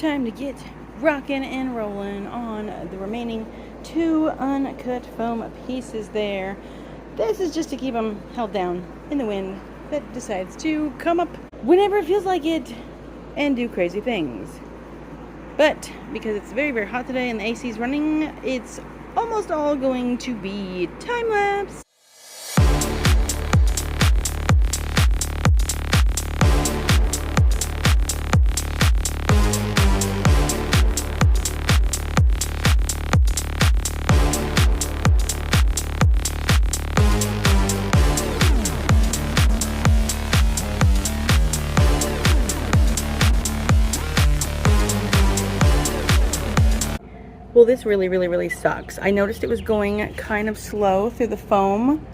time to get rocking and rolling on the remaining 2 uncut foam pieces there. This is just to keep them held down in the wind that decides to come up whenever it feels like it and do crazy things. But because it's very, very hot today and the AC is running, it's almost all going to be time-lapse. Well, this really sucks. I noticed it was going kind of slow through the foam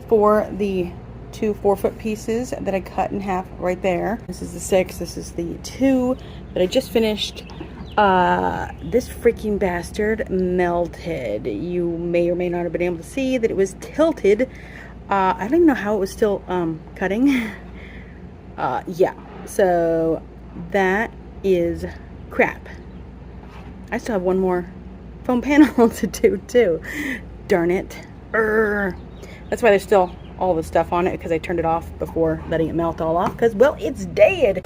for the 2 4-foot pieces that I cut in half right there. This is the 6, this is the 2 that I just finished. This freaking bastard melted. You may or may not have been able to see that it was tilted. I don't even know how it was still cutting. Yeah, so that is crap. I still have one more foam panel to do too. Darn it. That's why there's still all the stuff on it, because I turned it off before letting it melt all off, because, well, it's dead.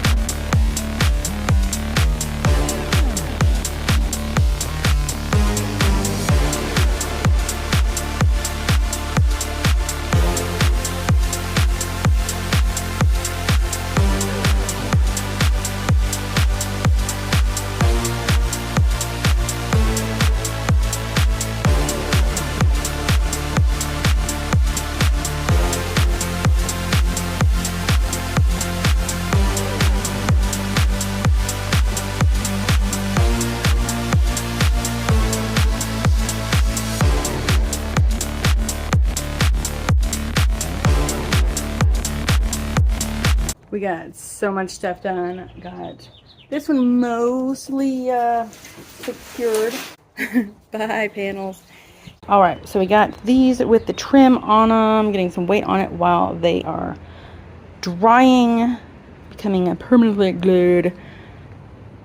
We got so much stuff done. Got this one mostly secured. Bye, panels. All right, so we got these with the trim on them, getting some weight on it while they are drying, becoming permanently glued.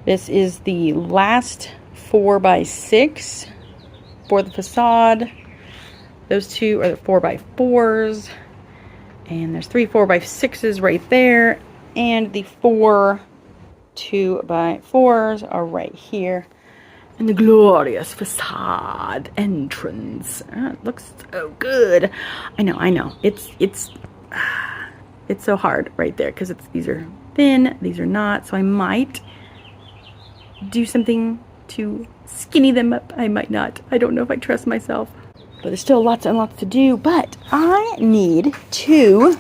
This is the last 4x6 for the facade. Those 2 are the 4x4s. And there's 3 4x6s right there, and the 4 2x4s are right here. And the glorious facade entrance. It looks so good. I know. It's so hard right there because these are thin, these are not. So I might do something to skinny them up. I might not. I don't know if I trust myself. But there's still lots and lots to do. But I need to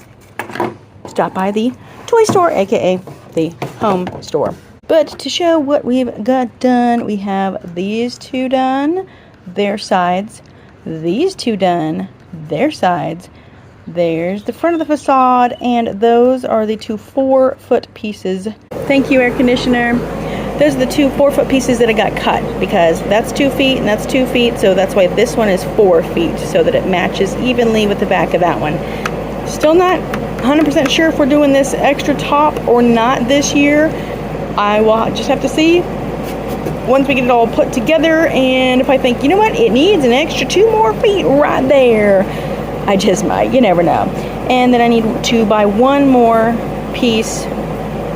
stop by the toy store, aka the home store. But to show what we've got done, we have these 2 done, their sides, these 2 done, their sides. There's the front of the facade, and those are the 2 4-foot pieces. Thank you, air conditioner. Those are the 2 4-foot pieces that I got cut, because that's 2 feet and that's 2 feet, so that's why this one is 4 feet, so that it matches evenly with the back of that one. Still not 100% sure if we're doing this extra top or not this year. I will just have to see once we get it all put together, and if I think, you know what, it needs an extra 2 more feet right there, I just might, you never know. And then I need to buy 1 more piece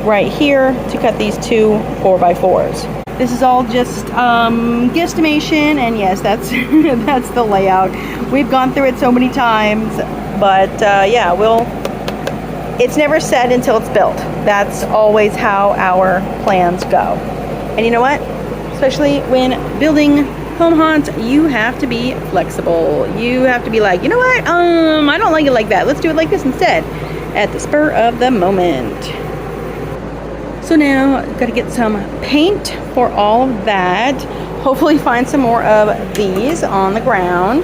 right here to cut these 2 4x4s. This is all just guesstimation, and yes, that's that's the layout. We've gone through it so many times, but yeah, it's never said until it's built. That's always how our plans go. And you know what? Especially when building home haunts, you have to be flexible. You have to be like, you know what? I don't like it like that. Let's do it like this instead, at the spur of the moment. So now, got to get some paint for all of that. Hopefully find some more of these on the ground.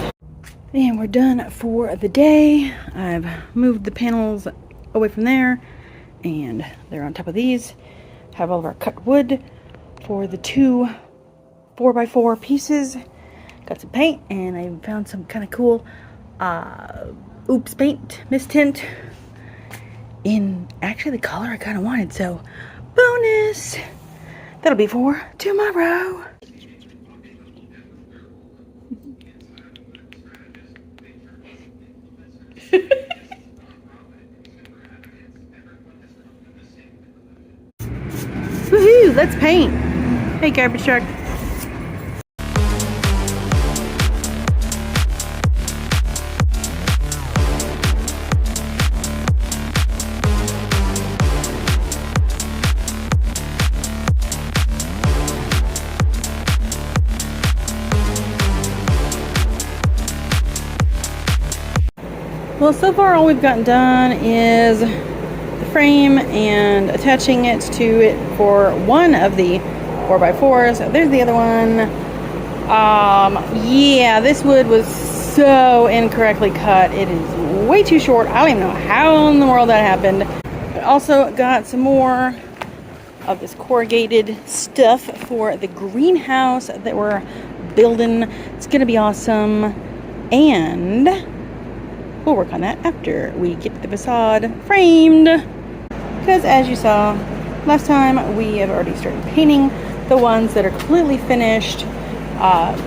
And we're done for the day. I've moved the panels away from there, and they're on top of these. Have all of our cut wood for the 2 4x4 pieces. Got some paint, and I found some kind of cool oops paint, mist tint, in actually the color I kind of wanted, so bonus. That'll be for tomorrow. Woohoo, let's paint. Hey, garbage truck. Well, so far all we've gotten done is the frame and attaching it to it for one of the 4x4s. There's the other one. Yeah, this wood was so incorrectly cut. It is way too short. I don't even know how in the world that happened. But also got some more of this corrugated stuff for the greenhouse that we're building. It's gonna be awesome. And we'll work on that after we get the facade framed. Because as you saw last time, we have already started painting the ones that are completely finished.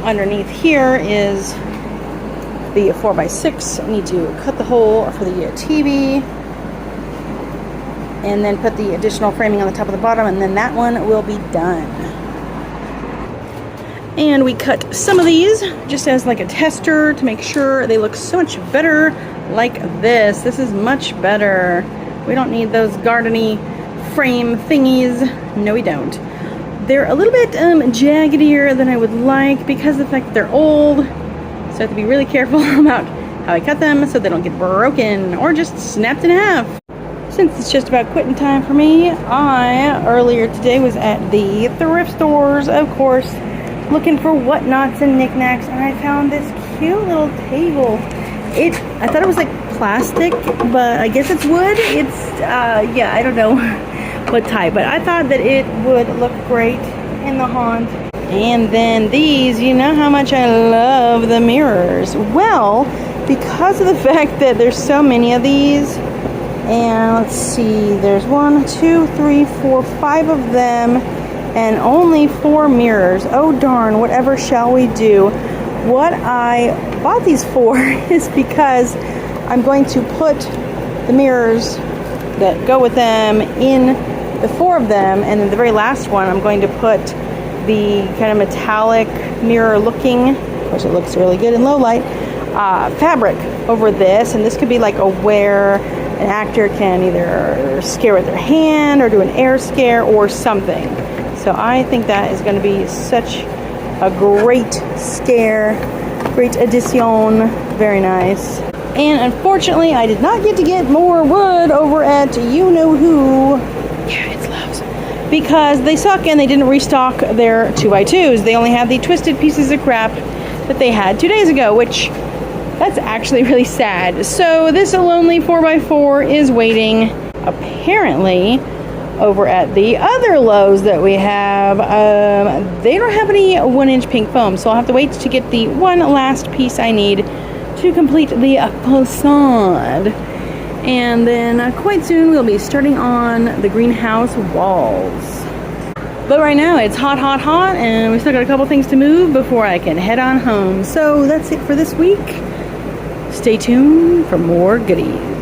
Underneath here is the 4x6. I need to cut the hole for the TV and then put the additional framing on the top of the bottom, and then that one will be done. And we cut some of these just as like a tester to make sure they look so much better like this. This is much better. We don't need those gardeny frame thingies. No, we don't. They're a little bit jaggedier than I would like because of the fact that they're old. So I have to be really careful about how I cut them so they don't get broken or just snapped in half. Since it's just about quitting time for me, I earlier today was at the thrift stores, of course, looking for whatnots and knickknacks, and I found this cute little table. I thought it was like plastic, but I guess it's wood. It's yeah, I don't know what type, but I thought that it would look great in the haunt. And then these, you know how much I love the mirrors. Well, because of the fact that there's so many of these, and let's see, there's 1, 2, 3, 4, 5 of them, and only 4 mirrors. Oh darn, whatever shall we do? What I bought these for is because I'm going to put the mirrors that go with them in the 4 of them, and then the very last one I'm going to put the kind of metallic mirror looking, of course it looks really good in low light, fabric over this, and this could be like a where an actor can either scare with their hand or do an air scare or something. So I think that is going to be such a great scare, great addition, very nice. And unfortunately, I did not get to get more wood over at you-know-who. Yeah, it's Lowe's. Because they suck and they didn't restock their 2x2s. They only have the twisted pieces of crap that they had 2 days ago, which, that's actually really sad. So this lonely 4x4 is waiting, apparently, over at the other Lowe's that we have. They don't have any 1-inch pink foam, so I'll have to wait to get the one last piece I need to complete the facade. And then quite soon we'll be starting on the greenhouse walls. But right now it's hot, hot, hot, and we still got a couple things to move before I can head on home. So that's it for this week. Stay tuned for more goodies.